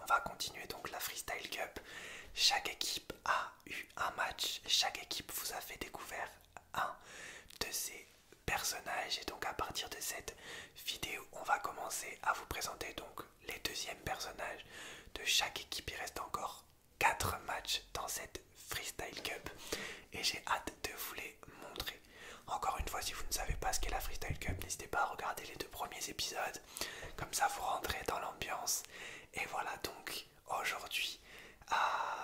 va continuer donc la Freestyle Cup. Chaque équipe a eu un match, chaque équipe vous a fait découvrir un de ses personnages et donc à partir de cette vidéo on va commencer à vous présenter donc les deuxièmes personnages de chaque équipe. Il reste encore 4 matchs dans cette Freestyle Cup et j'ai hâte de vous les montrer. Encore une fois, si vous ne savez pas ce qu'est la Freestyle Cup, n'hésitez pas à regarder les 2 premiers épisodes, comme ça vous rentrez dans l'ambiance. Et voilà, donc aujourd'hui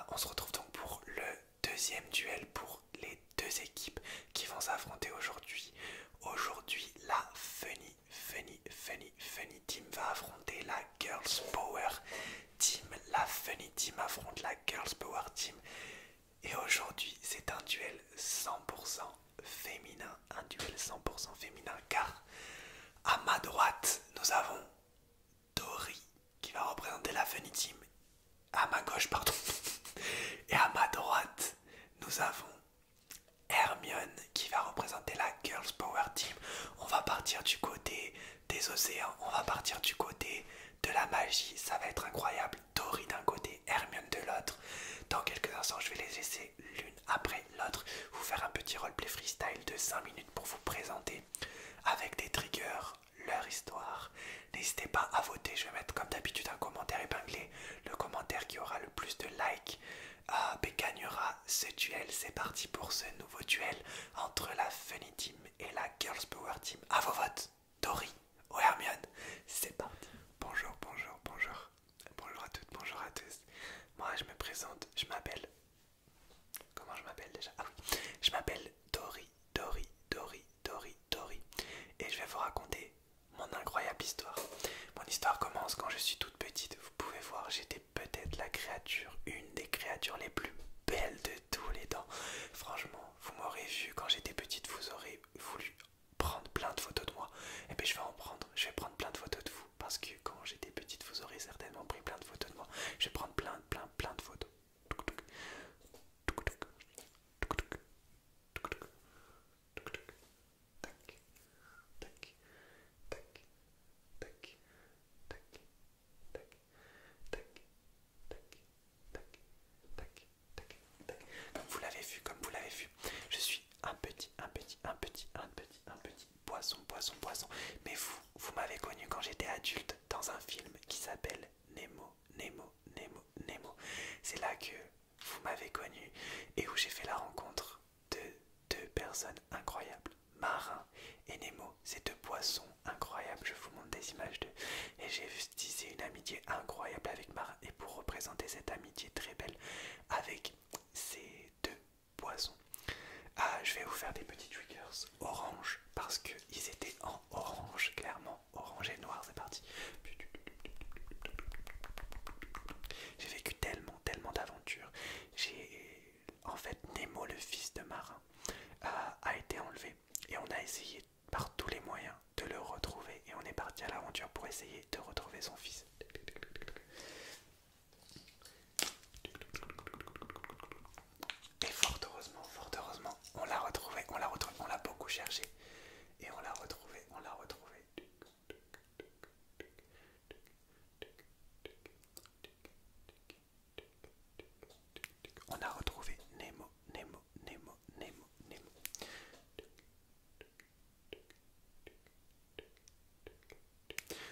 on se retrouve donc pour le deuxième duel pour les 2 équipes qui vont s'affronter aujourd'hui. Aujourd'hui, la Funny Team va affronter la Girls Power Team. La Funny Team affronte la Girls Power Team. Et aujourd'hui, c'est un duel 100% féminin. Un duel 100% féminin car à ma droite, nous avons Dory qui va représenter la Funny Team. À ma gauche, pardon. Et à ma droite, nous avons Hermione qui va représenter la Girls Power Team. On va partir du côté des océans, on va partir du côté de la magie, ça va être incroyable. Dory d'un côté, Hermione de l'autre. Dans quelques instants, je vais les laisser l'une après l'autre vous faire un petit roleplay freestyle de 5 minutes pour vous présenter avec des triggers leur histoire. N'hésitez pas à voter, je vais mettre comme d'habitude un commentaire épinglé. Le commentaire qui aura le plus de likes gagnera ce duel. C'est parti pour ce nouveau duel entre la Funny Team et la Girls Power Team. À vos votes, Dory ou Hermione, c'est parti. Bonjour, bonjour, bonjour. Bonjour à toutes, bonjour à tous. Moi je me présente, je m'appelle... Comment je m'appelle déjà? Ah oui, je m'appelle Dory. Et je vais vous raconter mon incroyable histoire. Mon histoire commence quand je suis toute petite. Vous pouvez voir, j'étais peut-être la créature, une des créatures les plus belles de tous les temps. Franchement, vous m'aurez vu quand j'étais petite, vous aurez voulu prendre plein de photos de moi. Et bien je vais en prendre, je vais prendre plein de photos de vous. Parce que quand j'étais petite, vous aurez certainement pris plein de photos de moi. Je vais prendre plein de photos. Comme vous l'avez vu, je suis un petit poisson. Mais vous m'avez connu quand j'étais adulte dans un film qui s'appelle Nemo. C'est là que vous m'avez connu et où j'ai fait la rencontre de 2 personnes incroyables, Marin et Nemo. Ces 2 poissons incroyables, je vous montre des images d'eux. Et j'ai tissé une amitié incroyable avec Marin. Et pour représenter cette amitié très belle avec ces 2 poissons, je vais vous faire des petits triggers orange parce qu'ils étaient en orange, clairement orange et noir. C'est parti. J'ai vécu tellement d'aventures. En fait, Nemo, le fils de Marin, a été enlevé et on a essayé par tous les moyens de le retrouver et on est parti à l'aventure pour essayer de retrouver son fils. Et fort heureusement, on l'a retrouvé, on l'a beaucoup cherché et on l'a retrouvé. On a retrouvé Nemo.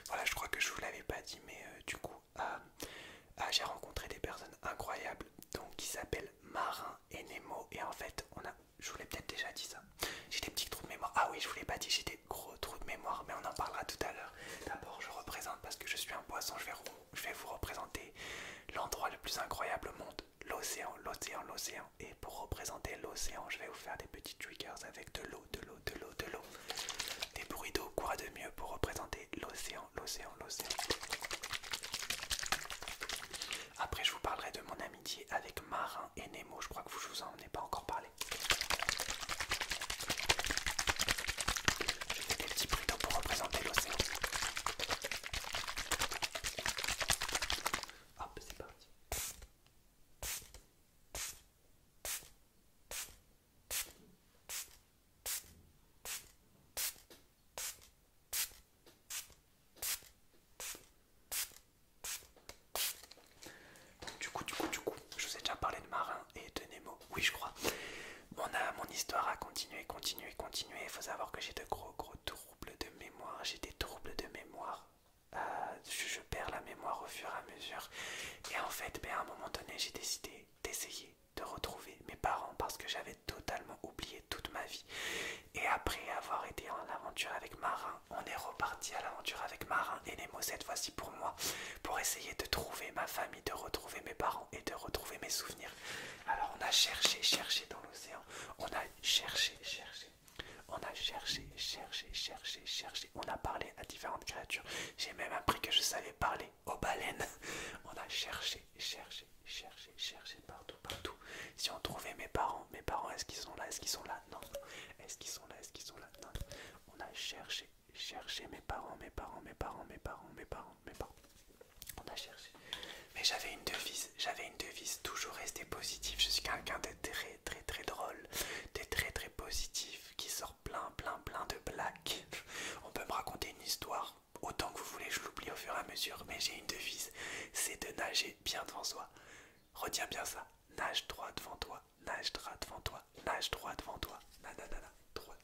Voilà, je crois que je vous l'avais pas dit, mais du coup, j'ai rencontré des personnes incroyables, donc qui s'appellent Marin et Nemo. Et en fait, je vous l'ai peut-être déjà dit ça. J'ai des petits trous de mémoire. Ah oui, je vous l'ai pas dit, j'ai des gros trous de mémoire, mais on en parlera tout à l'heure. D'abord, je représente parce que je suis un poisson. Je vais vous représenter l'endroit le plus incroyable au monde, l'océan. Et pour représenter l'océan, je vais vous faire des petits triggers avec de l'eau. Des bruits d'eau, quoi de mieux pour représenter l'océan. Après, je vous parlerai de mon amitié avec Marin et Nemo. Je crois que je vous en ai pas encore parlé. Je fais des petits bruits d'eau pour représenter l'océan. Hop, c'est parti. continuer. Il faut savoir que j'ai de gros troubles de mémoire. J'ai des troubles de mémoire. Je perds la mémoire au fur et à mesure. Et en fait, à un moment donné, j'ai décidé d'essayer de retrouver mes parents parce que j'avais totalement oublié toute ma vie. Et après avoir été en aventure avec Marin, on est reparti à l'aventure avec Marin et Nemo cette fois-ci pour moi, pour essayer de trouver ma famille, de retrouver mes parents et de retrouver mes souvenirs. Alors on a cherché dans l'océan, on a cherché, on a cherché, on a parlé à différentes créatures. J'ai même appris que je savais parler aux baleines. On a cherché partout. Si on trouvait mes parents, est-ce qu'ils sont là? Non. Est-ce qu'ils sont là? Non. On a cherché mes parents. On a cherché. Mais j'avais une devise, toujours rester positif. Je suis quelqu'un de très drôle, de très positif, qui sort plein de blagues. On peut me raconter une histoire, autant que vous voulez, je l'oublie au fur et à mesure, mais j'ai une devise, c'est de nager bien devant soi. Retiens bien ça, nage droit devant toi, nage droit devant toi, nage droit devant toi, droit,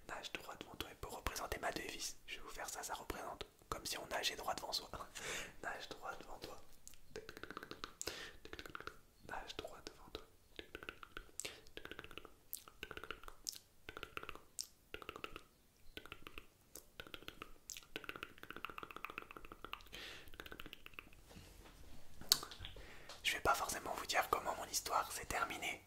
nage droit devant toi. Et pour représenter ma devise, je vais vous faire ça, ça représente comme si on nageait droit devant soi. Nage droit devant toi. Nage droit devant toi. Je vais pas forcément vous dire comment mon histoire s'est terminée.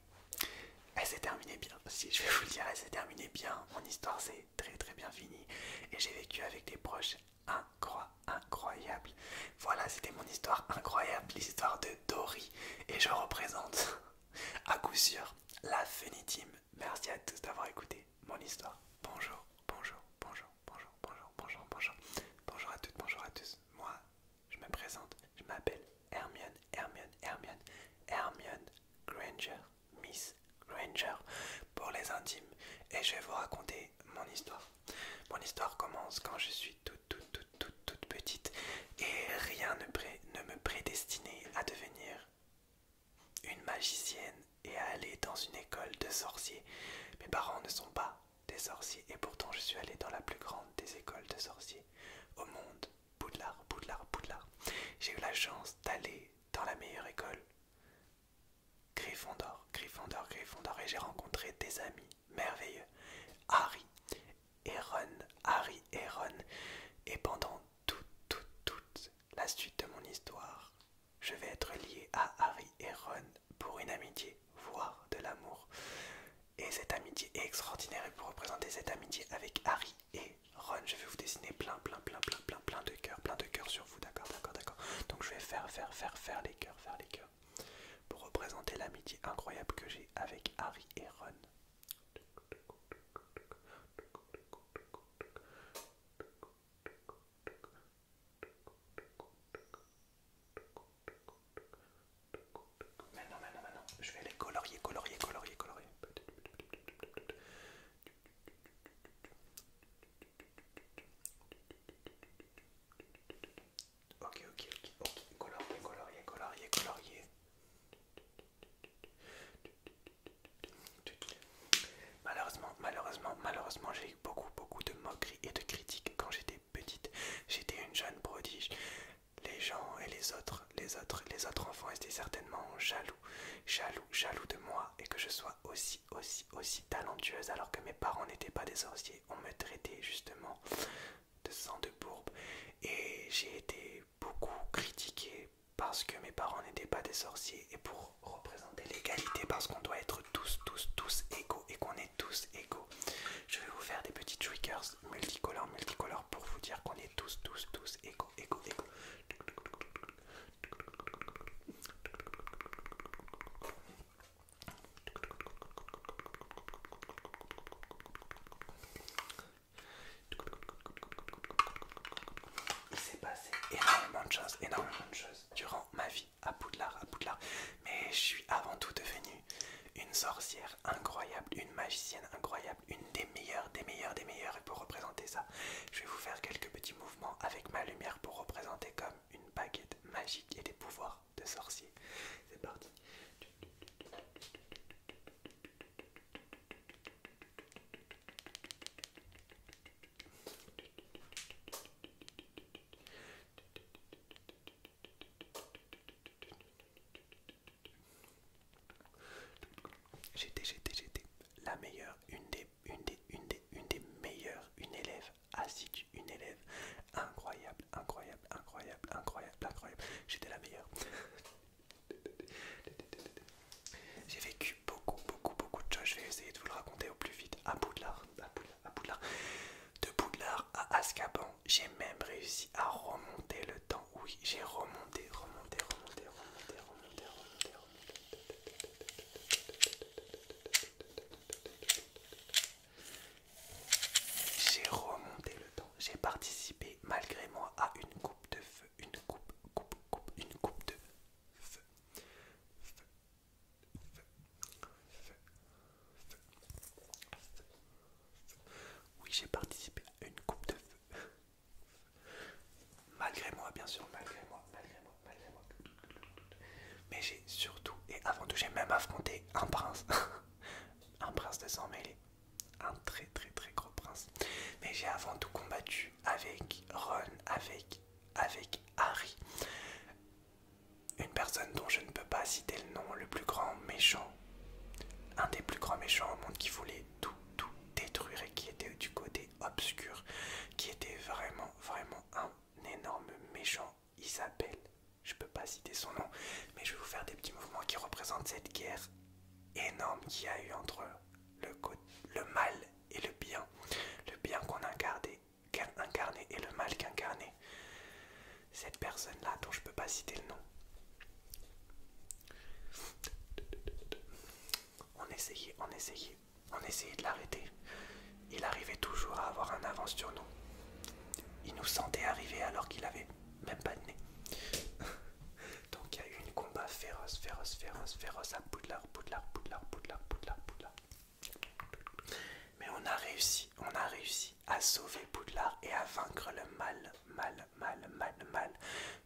Elle s'est terminée bien. Si je vais vous le dire, elle s'est terminée bien. Mon histoire s'est très bien finie. Et j'ai vécu avec des proches incroyables. Voilà, c'était mon histoire incroyable, l'histoire de Dory. Et je représente à coup sûr la Funny Team. Merci à tous d'avoir écouté mon histoire. Bonjour. Bonjour à toutes, bonjour à tous. Moi, je me présente, je m'appelle Hermione Granger, Miss Granger pour les intimes, et je vais vous raconter mon histoire. Mon histoire commence quand je suis toute petite et rien ne me prédestinait à devenir une magicienne et à aller dans une école de sorciers. Mes parents ne sont pas des sorciers et pourtant je suis allé dans la plus grande des écoles de sorciers au monde, Poudlard. J'ai eu la chance d'aller dans la meilleure école, Gryffondor, et j'ai rencontré des amis merveilleux, Harry et Ron, et pendant toute la suite de mon histoire, je vais être lié à Harry et Ron pour une amitié, voire de l'amour. Et cette amitié est extraordinaire, et pour représenter cette amitié avec Harry et Ron, je vais vous dessiner plein de cœurs sur vous, d'accord. Donc je vais faire les cœurs, pour représenter l'amitié incroyable que j'ai avec Harry et Ron. Maintenant, je vais les colorier. Ok, colorier. Malheureusement, j'ai eu beaucoup de moqueries et de critiques quand j'étais petite. J'étais une jeune prodige. Les gens et les autres enfants étaient certainement jaloux de moi, et que je sois aussi talentueuse alors que mes parents n'étaient pas des sorciers. On me traitait justement de sang de bourbe, et j'ai été beaucoup critiqué parce que mes parents n'étaient pas des sorciers, et pour représenter l'égalité, parce qu'on doit être tous égaux, et qu'on est tous égaux, je vais vous faire des petits triggers multicolores pour vous dire qu'on est tous égaux. Il s'est passé énormément de choses durant ma vie à Poudlard, mais je suis avant tout devenue une sorcière incroyable, une magicienne incroyable. J'étais la meilleure, une des meilleures, une élève assidue, une élève incroyable, incroyable, incroyable, incroyable, incroyable. J'étais la meilleure. J'ai vécu beaucoup de choses. Je vais essayer de vous le raconter au plus vite. À Poudlard. De Poudlard à Azkaban, j'ai même réussi à remonter le temps. Oui, j'ai remonté. J'ai remonté le temps. J'ai participé malgré moi à une coupe de feu. Une coupe de feu. Oui, j'ai participé à une coupe de feu. Malgré moi, bien sûr, malgré moi. Mais j'ai surtout, et avant tout, j'ai même affronté un prince. Un prince de sang mêlé. Un très gros prince. Mais j'ai avant tout combattu avec Ron, avec Harry. Une personne dont je ne peux pas citer le nom, le plus grand méchant. Un des plus grands méchants au monde qui voulait tout détruire et qui était du côté obscur. Qui était vraiment un énorme méchant. Il s'appelle, je peux pas citer son nom, mais je vais vous faire des petits mouvements qui représentent cette guerre énorme qu'il y a eu entre le mal et le bien. Le bien qu'on incarnait et le mal qu'incarnait cette personne-là dont je peux pas citer le nom. On essayait de l'arrêter. Il arrivait toujours à avoir un avance sur nous. Il nous sentait arriver alors qu'il avait même pas de nez. Donc il y a eu un combat féroce à Poudlard. Mais on a réussi à sauver Poudlard et à vaincre le mal.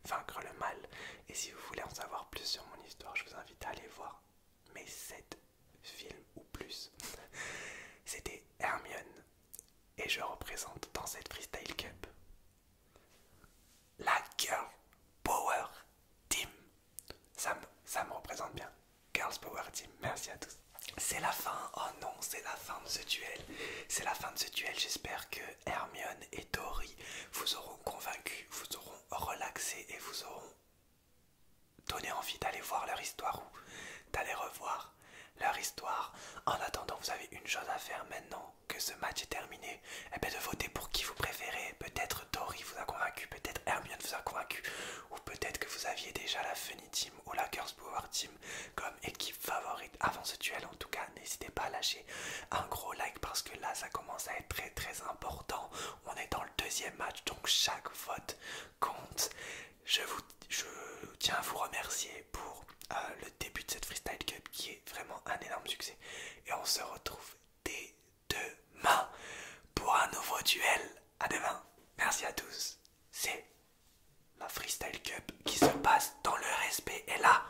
Vaincre le mal. Et si vous voulez en savoir plus sur mon histoire, je vous invite à aller voir mes 7 films ou plus. C'était Hermione. Et je représente dans cette Freestyle Cup la Girl Power Team. Ça me représente bien. Girls Power Team, merci à tous. C'est la fin, oh non, c'est la fin de ce duel. C'est la fin de ce duel, j'espère que Hermione et Tori vous auront convaincu, vous auront relaxé et vous auront donné envie d'aller voir leur histoire ou d'aller revoir leur histoire. En attendant, vous avez une chose à faire maintenant que ce match est terminé, et bien de voter pour qui vous préférez. Peut-être Tori vous a convaincu, peut-être Hermione vous a convaincu, ou peut-être que vous aviez déjà la Funny Team ou la Girls Power Team comme équipe favorite avant ce duel. En tout cas, n'hésitez pas à lâcher un gros like parce que là ça commence à être très important. On est dans le deuxième match, donc chaque vote compte. Je tiens à vous remercier pour le début de cette Freestyle Cup qui est vraiment un énorme succès. Et on se retrouve dès demain pour un nouveau duel. À demain. Merci à tous. C'est la Freestyle Cup qui se passe dans le respect et là